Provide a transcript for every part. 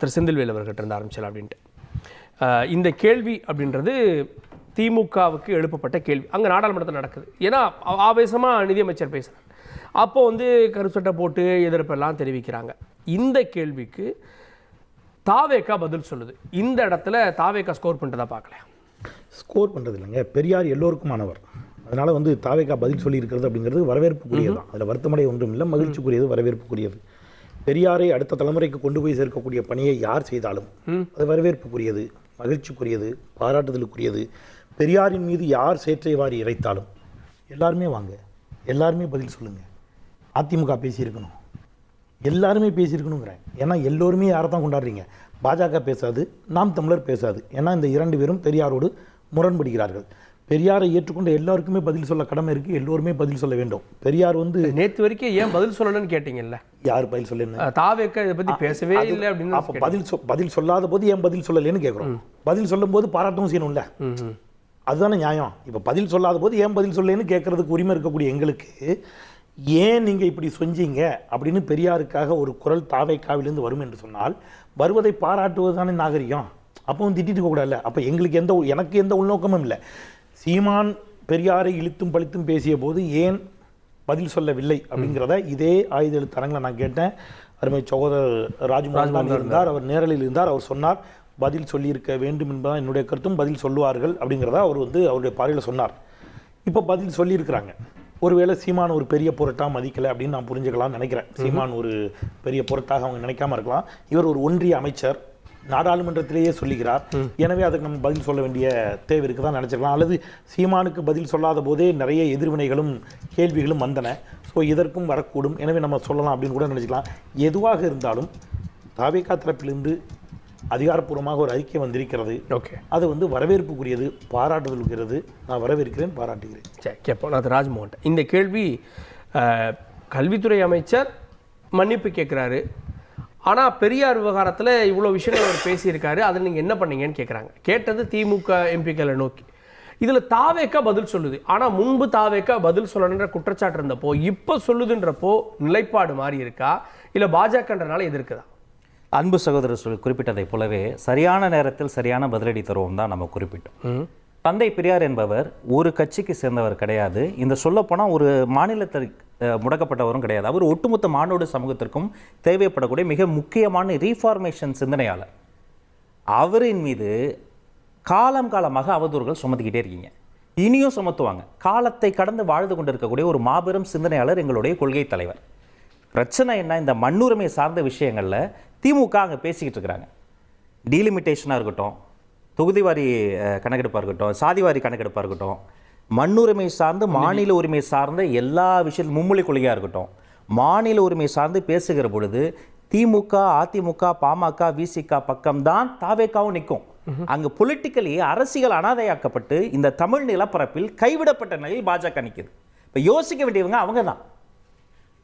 திரு செந்தில்வேல் அவர்கிட்ட இருந்து ஆரம்பிச்சலாம் அப்படின்ட்டு. இந்த கேள்வி அப்படின்றது திமுகவுக்கு எழுப்பப்பட்ட கேள்வி. அங்கே நாடாளுமன்றத்தில் நடக்குது. ஏன்னா ஆவேசமாக நிதியமைச்சர் பேசுகிறார். அப்போ வந்து கருச்சட்டை போட்டு எதிர்ப்பெல்லாம் தெரிவிக்கிறாங்க. இந்த கேள்விக்கு தாவேக்கா பதில் சொல்லுது. இந்த இடத்துல தாவேக்கா ஸ்கோர் பண்ணுறதா பார்க்கல. ஸ்கோர் பண்ணுறது இல்லைங்க, பெரியார் எல்லோருக்குமானவர். அதனால் வந்து தாவேக்கா பதில் சொல்லியிருக்கிறது அப்படிங்கிறது வரவேற்புக்குரியது தான். அதில் வருத்தமடைய ஒன்றும் இல்லை, மகிழ்ச்சிக்குரியது, வரவேற்புக்குரியது. பெரியாரை அடுத்த தலைமுறைக்கு கொண்டு போய் சேர்க்கக்கூடிய பணியை யார் செய்தாலும் அது வரவேற்புக்குரியது, மகிழ்ச்சிக்குரியது, பாராட்டுதலுக்குரியது. பெரியாரின் மீது யார் சேற்றை வாரி இறைத்தாலும் எல்லாருமே வாங்க, எல்லாருமே பதில் சொல்லுங்கள். அதிமுக பேசியிருக்கணும், எல்லாருமே பேசியிருக்கணுங்கிறேன். ஏன்னா எல்லோருமே யாரை தான் கொண்டாடுறீங்க? பாஜக பேசாது, நாம் தமிழர் பேசாது. ஏன்னா இந்த இரண்டு பேரும் பெரியாரோடு முரண்படுகிறார்கள். பெரியாரை ஏற்றுக்கொண்ட எல்லாருக்குமே பதில் சொல்ல கடமை இருக்குது, எல்லோருமே பதில் சொல்ல வேண்டும். பெரியார் வந்து நேற்று வரைக்கும் ஏன் பதில் சொல்லணும்னு கேட்டீங்கல்ல? யார் பதில் சொல்லணும்? தாவேக்கா இதை பற்றி பேசவே இல்லை அப்படின்னு. அப்போ பதில் சொல்லாத போது ஏன் பதில் சொல்லலைன்னு கேட்குறோம். பதில் சொல்லும் போது பாராட்டவும் செய்யணும்ல, அதுதானே நியாயம். இப்போ பதில் சொல்லாத போது ஏன் பதில் சொல்லலைன்னு கேட்கறதுக்கு உரிமை இருக்கக்கூடிய எங்களுக்கு ஏன் நீங்கள் இப்படி செஞ்சீங்க அப்படின்னு பெரியாருக்காக ஒரு குரல் தாவேக்காவிலிருந்து வரும் என்று சொன்னால் வருவதை பாராட்டுவது தானே நாகரிகம். அப்பவும் திட்டிட்டு கூடாதுல்ல. அப்போ எங்களுக்கு எனக்கு எந்த உள்நோக்கமும் இல்லை. சீமான் பெரியாரை இழுத்தும் பழித்தும் பேசிய போது ஏன் பதில் சொல்லவில்லை அப்படிங்கிறத இதே ஆயுத எழுத்தரங்கில் நான் கேட்டேன். அருமை சகோதரர் ராஜ்மோகன் இருந்தார், அவர் நேரலில் இருந்தார். அவர் சொன்னார் பதில் சொல்லியிருக்க வேண்டும் என்பதான் என்னுடைய கருத்தும், பதில் சொல்லுவார்கள் அப்படிங்கிறத அவர் வந்து அவருடைய பார்வையில் சொன்னார். இப்போ பதில் சொல்லியிருக்கிறாங்க. ஒருவேளை சீமான் ஒரு பெரிய பொருட்டாக மதிக்கலை அப்படின்னு நான் புரிஞ்சுக்கலாம்னு நினைக்கிறேன். சீமான் ஒரு பெரிய பொருட்டாக அவங்க நினைக்காம இருக்கலாம். இவர் ஒரு ஒன்றிய அமைச்சர், நாடாளுமன்றத்திலேயே சொல்லுகிறார். எனவே அதுக்கு நம்ம பதில் சொல்ல வேண்டிய தேவை இருக்கு தான் நினச்சிக்கலாம். அல்லது சீமானுக்கு பதில் சொல்லாத போதே நிறைய எதிர்வினைகளும் கேள்விகளும் வந்தன. ஸோ இதற்கும் வரக்கூடும், எனவே நம்ம சொல்லலாம் அப்படின்னு கூட நினச்சிக்கலாம். எதுவாக இருந்தாலும் தாவேக்கா தரப்பிலிருந்து அதிகாரப்பூர்வமாக ஒரு அறிக்கை வந்திருக்கிறது. ஓகே, அது வந்து வரவேற்புக்குரியது, பாராட்டுதலுக்குரியது. நான் வரவேற்கிறேன், பாராட்டுகிறேன். சரி, கேட்போம். நான் ராஜ்மோகன், இந்த கேள்வி கல்வித்துறை அமைச்சர் மன்னிப்பு கேட்குறாரு. ஆனால் பெரியார் விவகாரத்தில் இவ்வளோ விஷயங்கள் அவர் பேசியிருக்காரு, அதில் நீங்கள் என்ன பண்ணீங்கன்னு கேட்குறாங்க. கேட்டது திமுக எம்பிக்களை நோக்கி. இதில் தாவேக்கா பதில் சொல்லுது. ஆனால் முன்பு தாவேக்கா பதில் சொல்லணுன்ற குற்றச்சாட்டு இருந்தப்போ இப்போ சொல்லுதுன்றப்போ நிலைப்பாடு மாறி இருக்கா, இல்லை பாஜகன்றனால எதிர்க்குதா? அன்பு சகோதரர் குறிப்பிட்டதைப் போலவே சரியான நேரத்தில் சரியான பதிலடி தருவோம் தான் நம்ம குறிப்பிட்டோம். தந்தை பெரியார் என்பவர் ஒரு கட்சிக்கு சேர்ந்தவர் கிடையாது. இந்த சொல்லப்போனால் ஒரு மாநிலத்திற்கு முடக்கப்பட்டவரும் கிடையாது. அவர் ஒட்டுமொத்த மாணோடு சமூகத்திற்கும் தேவைப்படக்கூடிய மிக முக்கியமான ரீஃபார்மேஷன் சிந்தனையாளர். அவரின் மீது காலம் காலமாக அவதூறுகள் சுமத்திக்கிட்டே இருக்கீங்க, இனியும் சுமத்துவாங்க. காலத்தை கடந்து வாழ்ந்து கொண்டிருக்கக்கூடிய ஒரு மாபெரும் சிந்தனையாளர் எங்களுடைய கொள்கை தலைவர். பிரச்சனை என்ன? இந்த மண்ணுரிமை சார்ந்த விஷயங்களில் திமுக அங்கே பேசிக்கிட்டு இருக்கிறாங்க. டீலிமிட்டேஷனாக இருக்கட்டும், தொகுதிவாரி கணக்கெடுப்பாக இருக்கட்டும், சாதிவாரி கணக்கெடுப்பாக இருக்கட்டும், மண்ணுரிமை சார்ந்து மாநில உரிமை சார்ந்த எல்லா விஷயத்திலும் மும்மொழி கொள்கையாக இருக்கட்டும், மாநில உரிமை சார்ந்து பேசுகிற பொழுது திமுக, அதிமுக, பாமக, விசிக பக்கம்தான் தாவேக்காவும் நிற்கும். அங்கு பொலிட்டிக்கலி அரசியல் அனாதையாக்கப்பட்டு இந்த தமிழ் நிலப்பரப்பில் கைவிடப்பட்ட நிலையில் பாஜக நிற்குது. இப்போ யோசிக்க வேண்டியவங்க அவங்க தான்.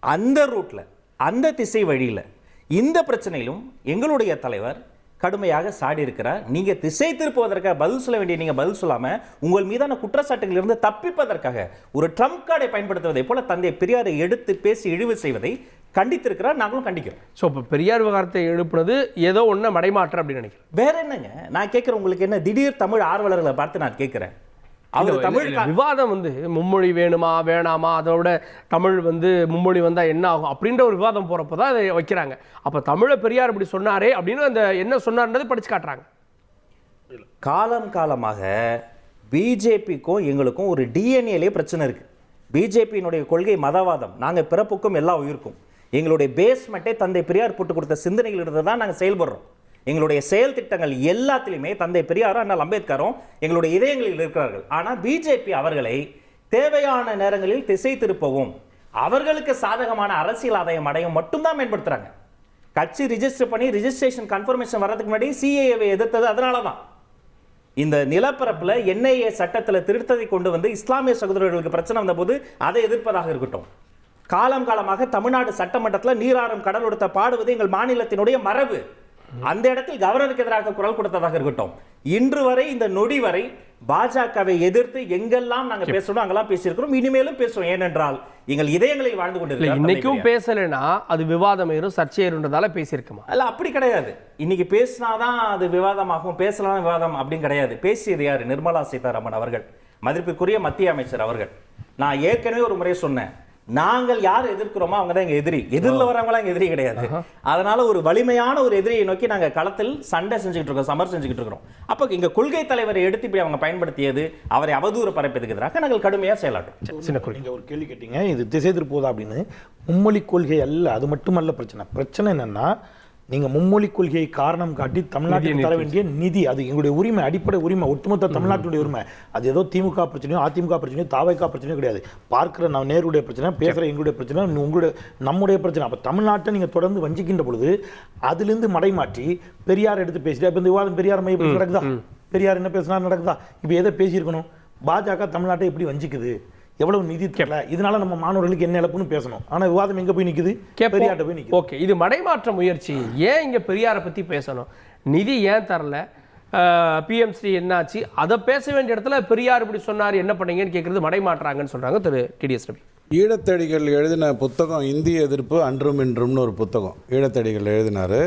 அந்த ரூட்டில், அந்த திசை வழியில் இந்த பிரச்சனையிலும் எங்களுடைய தலைவர் கடுமையாக சாடி இருக்கிறார். நீங்கள் திசை திருப்புவதற்காக பதில் சொல்ல வேண்டிய நீங்கள் பதில் சொல்லாமல் உங்கள் மீதான குற்றச்சாட்டுகளிலிருந்து தப்பிப்பதற்காக ஒரு ட்ரம்ப் கார்டை பயன்படுத்துவதை போல தந்தை பெரியாரை எடுத்து பேசி இழிவு செய்வதை கண்டித்திருக்கிறார். நாங்களும் கண்டிக்கிறோம். ஸோ இப்போ பெரியார் விவகாரத்தை எழுப்புனது ஏதோ ஒன்று மடைமாற்றம் அப்படின்னு நினைக்கிறேன். வேற என்னங்க நான் கேட்குறேன், உங்களுக்கு என்ன திடீர் தமிழ் ஆர்வலர்களை பார்த்து நான் கேட்குறேன். அவர் தமிழ் விவாதம் வந்து மும்மொழி வேணுமா வேணாமா, அதோட தமிழ் வந்து மும்மொழி வந்தால் என்ன ஆகும் அப்படின்ற ஒரு விவாதம் போகிறப்போ தான் அதை வைக்கிறாங்க. அப்போ தமிழை பெரியார் இப்படி சொன்னாரே அப்படின்னு அந்த என்ன சொன்னார்ன்றது படித்து காட்டுறாங்க. காலம் காலமாக பிஜேபிக்கும் எங்களுக்கும் ஒரு டிஎன்ஏலே பிரச்சனை இருக்குது. பிஜேபியினுடைய கொள்கை மதவாதம், நாங்கள் பிறப்புக்கும் எல்லா உயிருக்கும். எங்களுடைய பேஸ்மெண்ட்டே தந்தை பெரியார் போட்டு கொடுத்த சிந்தனைகள் இருந்து தான் நாங்கள் செயல்படுறோம். எங்களுடைய செயல் திட்டங்கள் எல்லாத்திலுமே தந்தை பெரியாரும் அண்ணல் அம்பேத்கரும் எங்களுடைய இதயங்களில் இருக்கிறார்கள். ஆனால் பிஜேபி அவர்களை தேவையான நேரங்களில் திசை திருப்பவும் அவர்களுக்கு சாதகமான அரசியல் ஆதாயம் அடையும் மட்டும்தான் பயன்படுத்துறாங்க. கட்சி ரிஜிஸ்டர் பண்ணி ரிஜிஸ்ட்ரேஷன் கன்ஃபர்மேஷன் வர்றதுக்கு முன்னாடி சிஏஏவை எதிர்த்தது அதனால தான். இந்த நிலப்பரப்பில் என்ஐஏ சட்டத்தில் திருத்தத்தை கொண்டு வந்து இஸ்லாமிய சகோதரர்களுக்கு பிரச்சனை வந்தபோது அதை எதிர்ப்பதாக இருக்கட்டும், காலம் காலமாக தமிழ்நாடு சட்டமன்றத்தில் நீராறும் கடல் உடுத்த பாடுவது எங்கள் மாநிலத்தினுடைய மரபு. அந்த இடத்தில் கவர்னருக்கு எதிராக குரல் கொடுத்ததாக இருக்கட்டும், இன்று வரை இந்த நொடி வரை பாஜகவை எதிர்த்து எங்கெல்லாம் நாங்க பேசணும் அங்கெல்லாம் பேசியிருக்கிறோம், இனிமேலும் பேசுவோம். ஏனென்றால் எங்கள் இதயங்களில் வாழ்ந்து கொண்டிருக்கிறோம். இன்னைக்கும் பேசலைன்னா அது விவாதம் ஏறும், சர்ச்சையேறுன்றதால பேசியிருக்குமா? அல்ல, அப்படி கிடையாது. இன்னைக்கு பேசினாதான் அது விவாதமாகும், பேசலாம் விவாதம் அப்படின்னு கிடையாது. பேசியது யாரு? நிர்மலா சீதாராமன் அவர்கள், மதிப்பிற்குரிய மத்திய அமைச்சர் அவர்கள். நான் ஏற்கனவே ஒரு முறை சொன்னேன், நாங்கள் யார் எதிர்க்கிறோமோ அவங்க தான் எங்க எதிரி. எதிரில் வரவங்களாம் எங்க எதிரி கிடையாது. அதனால ஒரு வலிமையான ஒரு எதிரியை நோக்கி நாங்க களத்தில் சண்டை செஞ்சுக்கிட்டு இருக்கோம், சமர் செஞ்சுக்கிட்டு இருக்கிறோம். அப்போ இங்க கொள்கை தலைவரை எடுத்து இப்படி அவங்க பயன்படுத்தியது, அவரை அவதூறு பரப்பதுக்கு எதிராக நாங்கள் கடுமையா செயலாற்றோம். சின்ன நீங்க ஒரு கேள்வி கேட்டீங்க, இது திசை திருப்போதா அப்படின்னு. மும்மொழி கொள்கை அல்ல, அது மட்டுமல்ல பிரச்சனை என்னன்னா, நீங்க மும்மொழி கொள்கையை காரணம் காட்டி தமிழ்நாட்டுக்கு தர வேண்டிய நிதி, அது எங்களுடைய உரிமை, அடிப்படை உரிமை, ஒட்டுமொத்த தமிழ்நாட்டுடைய உரிமை. அது ஏதோ திமுக பிரச்சனையோ அதிமுக பிரச்சனையோ தாவைக்கா பிரச்சனையோ கிடையாது. பார்க்கிற நான் நேருடைய பிரச்சனை, பேசுற எங்களுடைய பிரச்சனை, உங்களுடைய நம்முடைய பிரச்சனை. அப்ப தமிழ்நாட்டை நீங்க தொடர்ந்து வஞ்சிக்கின்ற பொழுது அதிலிருந்து மடைமாற்றி பெரியார் எடுத்து பேசிட்டு, இப்ப இந்த விவாதம் பெரியார் மையம் நடக்குதா? பெரியார் என்ன பேசினார் நடக்குதா? இப்ப எதை பேசியிருக்கணும்? பாஜக தமிழ்நாட்டை எப்படி வஞ்சிக்குது, எவ்வளவு நிதி தெரியல, இதனால நம்ம மாணவர்களுக்கு என்ன இழப்புன்னு பேசணும். ஆனா விவாதம் எங்க போய் நிக்குது? பெரியார்ட்ட போய் நிக்குது. ஓகே, இது மடைமாற்ற முயற்சி. ஏன் இங்க பெரியாரை பத்தி பேசணும்? நிதி ஏன் தரல, பிஎம்சி என்னாச்சு, அதை பேச வேண்டிய இடத்துல பெரியார் இப்படி சொன்னார் என்ன பண்ணீங்கன்னு கேட்கறது மடைமாற்றாங்கன்னு சொல்றாங்க திரு டிடிஎஸ் ரவி. ஈழத்தடிகள் எழுதின புத்தகம் இந்திய எதிர்ப்பு அன்றும் இன்றும்னு ஒரு புத்தகம் ஈழத்தடிகள் எழுதினார்.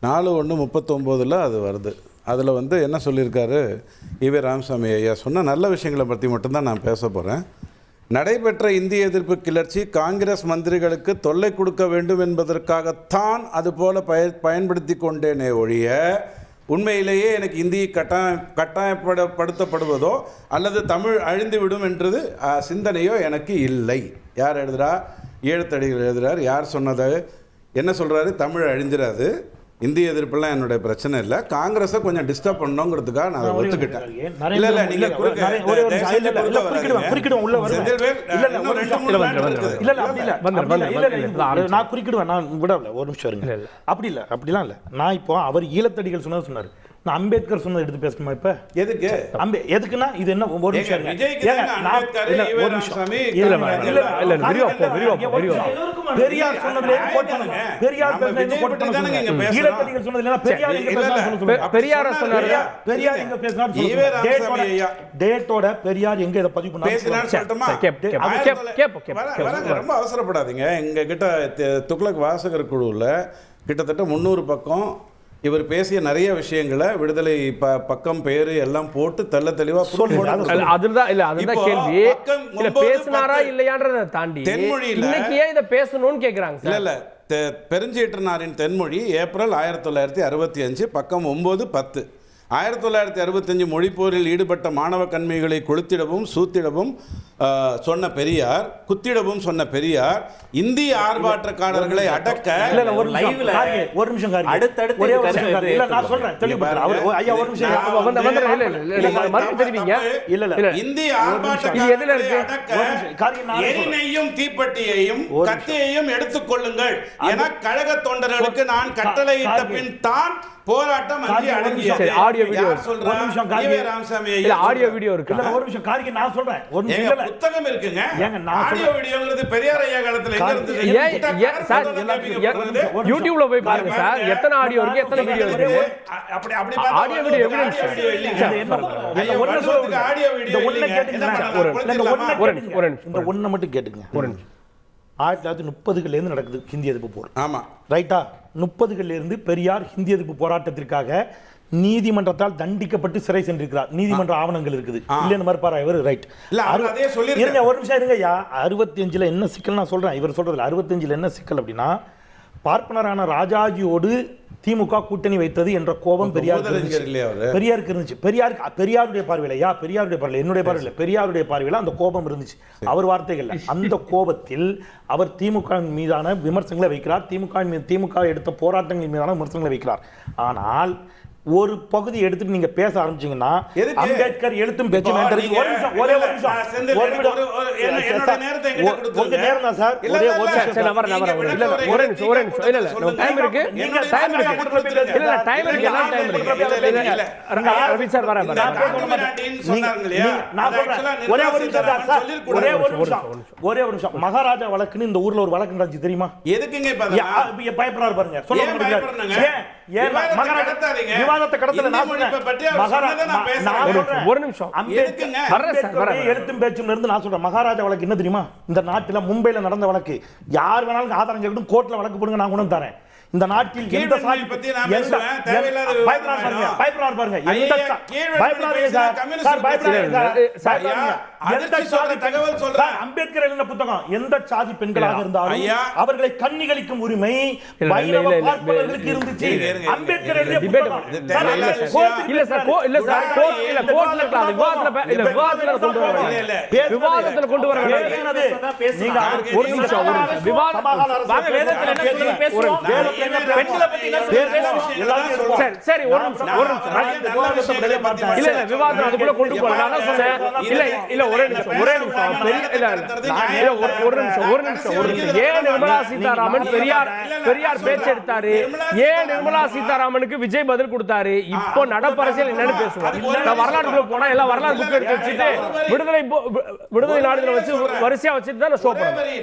4/1/39 அது வருது. அதில் என்ன சொல்லியிருக்காரு, ஈவே ராமசாமி ஐயா சொன்ன நல்ல விஷயங்களை பற்றி மட்டும்தான் நான் பேச போகிறேன். நடைபெற்ற இந்திய எதிர்ப்பு கிளர்ச்சி காங்கிரஸ் மந்திரிகளுக்கு தொல்லை கொடுக்க வேண்டும் என்பதற்காகத்தான் அதுபோல பயன்படுத்தி கொண்டேனே ஒழிய உண்மையிலேயே எனக்கு இந்தியை கட்டாயப்படுத்தப்படுவதோ அல்லது தமிழ் அழிந்துவிடும் என்றது சிந்தனையோ எனக்கு இல்லை. யார் எழுதுறா? ஈழத்தடிகள் எழுதுறார். யார் சொன்னது? என்ன சொல்கிறாரு? தமிழ் அழிஞ்சிடாது, இந்திய எதிர்ப்புலாம் என்னுடைய பிரச்சனை இல்லை, காங்கிரஸை கொஞ்சம் டிஸ்டர்ப் பண்ணோங்கிறதுக்காக நான் அதை ஒத்துக்கிட்டேன். இல்ல இல்ல நீங்க நான் குறிக்கிடுவேன், நான் விடல ஒரு நிமிஷம் இருங்க. அப்படி இல்லை, அப்படிலாம் இல்லை. நான் இப்போ அவர் ஈழத்தடிகள் சொன்னார், நான் அம்பேத்கர் சொன்னதை எடுத்து பேசணுமா? இப்ப எதுக்கு எதுக்குன்னா இது என்ன ஒரு நிமிஷம் பெரியார் சொன்னதுல கோட் பண்ணுங்க. பெரியார் பேசுனது கோட் பண்ணுங்க. ஈழத்தடிகள் சொன்னதுல பெரியார் எங்க பேசுனாரு சொல்லுங்க. பெரியார் சொன்னாரு, பெரியார் எங்க பேசுனாரு சொல்லுங்க. டேட்டோட பெரியார் எங்க இத பதிவு பண்ணாரு பேசினாரு சொல்லட்டுமா? ரொம்ப அவசரப்படாதீங்க. எங்க கிட்ட துக்ளக் வாசகர் குழுவில் கிட்டத்தட்ட 300 பக்கம் இவர் பேசிய நிறைய விஷயங்களை விடுதலை பக்கம் பேரு எல்லாம் போட்டு தெள்ள தெளிவா அதுதான் கேள்வி. இல்ல பேசினாரா இல்லையான்றதை தாண்டி இன்னைக்கு ஏன் இதை பேசணும்னு கேக்குறாங்க. இல்ல இல்ல பெருஞ்சேற்றனாரின் தென்மொழி ஏப்ரல் 1965 பக்கம் 9, 10. 1965 மொழிப்போரில் ஈடுபட்ட மாணவ கண்மைகளை கொளுத்திடவும் சூத்திடவும் சொன்ன பெரியார், குத்திடவும் சொன்ன பெரியார், இந்திய ஆர்ப்பாட்டக்காரர்களை அடக்க ஒரு நிமிஷம் இந்திய ஆர்ப்பாட்டக்காரர்களை அடக்க எரினையும் தீப்பெட்டியையும் கத்தியையும் எடுத்துக் கொள்ளுங்கள் என கழக தொண்டர்களுக்கு நான் கட்டளையிட்ட பின் தான் போராட்டம் அடங்கியது. ஆடியோ வீடியோ ஆடியோ வீடியோ இருக்கு. ஒரு நிமிஷம் காரிக்கு நான் சொல்றேன். ஒரு நிமிஷம் புத்தகம் இருக்குங்க. ஆடியோ வீடியோங்கிறது பெரியார் ஐயா காலத்துல எங்க இருந்தது? சார் யூடியூப்ல போய் பாருங்க சார், எத்தனை ஆடியோ இருக்கு, எத்தனை வீடியோ இருக்கு. அப்படி பார்த்தா audio video evidence audio video இந்த ஒண்ணு மட்டும் கேட்டுங்க. ஒரு நிமிஷம். 1930களில் இருந்து நடக்குது ஹிந்தி எதிர்ப்பு போர். ஆமா ரைட்டா? 30களில் இருந்து பெரியார் ஹிந்தி எதிர்ப்பு போராட்டத்திற்காக நீதிமன்றத்தால் தண்டிக்கப்பட்டு சிறை சென்றிருக்கிறார். நீதிமன்ற ஆவணங்கள் இருக்குது. இல்லன்னு மறுப்பாரா இவர்? ரைட். இருங்க ஒரு நிமிஷம் இருங்கய்யா. 65ல என்ன சிக்கல் நான் சொல்றேன், இவர் சொல்றதுல 65ல என்ன சிக்கல் அப்படின்னா, பார்ப்பனரான ராஜாஜியோடு திமுக கூட்டணி வைத்தது என்ற கோபம் பெரியாருக்கு இருந்துச்சு. பெரியாருடைய பார்வையில, பெரியாருடைய பார்வையில, என்னுடைய பார்வையில, பெரியாருடைய பார்வையில அந்த கோபம் இருந்துச்சு. அவர் வார்த்தைகள்ல அந்த கோபத்தில் அவர் திமுக மீதான விமர்சனங்களை வைக்கிறார், திமுக எடுத்த போராட்டங்கள் மீதான விமர்சனங்களை வைக்கிறார். ஆனால் ஒரு பகுதி எடுத்துட்டு நீங்க பேச ஆரம்பிச்சீங்கன்னா அம்பேத்கர் எழுத்தும் பேச்சும் உங்க நேரம் தான் சார். ஒரே ஒரு நிமிஷம். மகாராஜா வழக்குன்னு இந்த ஊர்ல ஒரு வழக்கு நடந்துச்சு தெரியுமா? எதுக்குங்க பயப்படுறாரு பாருங்க. சொல்ல ஏன் விவாதத்தை கடத்தல நான் சொல்றேன். ஒரு நிமிஷம் அம்பேத்கர் எழுத்தும் பேச்சும் இருந்து நான் சொல்றேன். மகாராஜா வழக்கு என்ன தெரியுமா? இந்த நாட்டுல மும்பைல நடந்த வழக்கு. யார் வேணாலும் ஆதாரம் கேட்கட்டும், கோர்ட்ல வழக்கு போடுங்க, நான் கொண்டு தரேன். இந்த நாட்டில் எந்த சாதி பத்தி நான் பேசுவேன், தேவையில்லாத பயப்படாத பாருங்க. எந்த பயப்படாதீங்க சார் பயப்படாதீங்க சார். எந்த சாதி தகவல் சொல்றேன். அம்பேத்கர் எழுதின புத்தகம். எந்த சாதி பெண்களாக இருந்தாலும் அவர்களை கண்ணிகளிக்கும் உரிமை வைரவ பார்ப்பவர்களுக்கு இருந்துச்சு. அம்பேத்கர் எழுதிய புத்தகம். இல்ல சார் இல்ல சார் கோர்ட்ல விவாதத்துல கொண்டு வர விவாதத்துல கொண்டு வர நீங்க ஒரு நிமிஷம் விவாதம் வாங்க வேதத்துல என்ன சொல்லி பேசுறோம், பெண்களை பத்தி என்ன சொல்லி பேசுறோம். சரி ஒரு நிமிஷம் இல்ல விவாதம் அதுக்குள்ள கொண்டு போறேன். நான் சொன்னேன் இல்ல ஒரே நிமிஷம் ஒரு நிமிஷம். ஏன் நிர்மலா சீதாராமன் பெரியார் பேச்சு எடுத்தாரு? ஏன் நிர்மலா சீதாராமனுக்கு விஜய் பதில் கொடுத்தாரு? இப்போ நடப்பரசியல் என்னன்னு பேசுவோம். நான் வரலாற்றுக்குள்ள போனா எல்லாம் வரலாறு புக் எடுத்து வச்சுட்டு விடுதலை நாடுகளை வச்சு வரிசையா வச்சுட்டு தான் நான் ஷோ பண்ணுவேன்.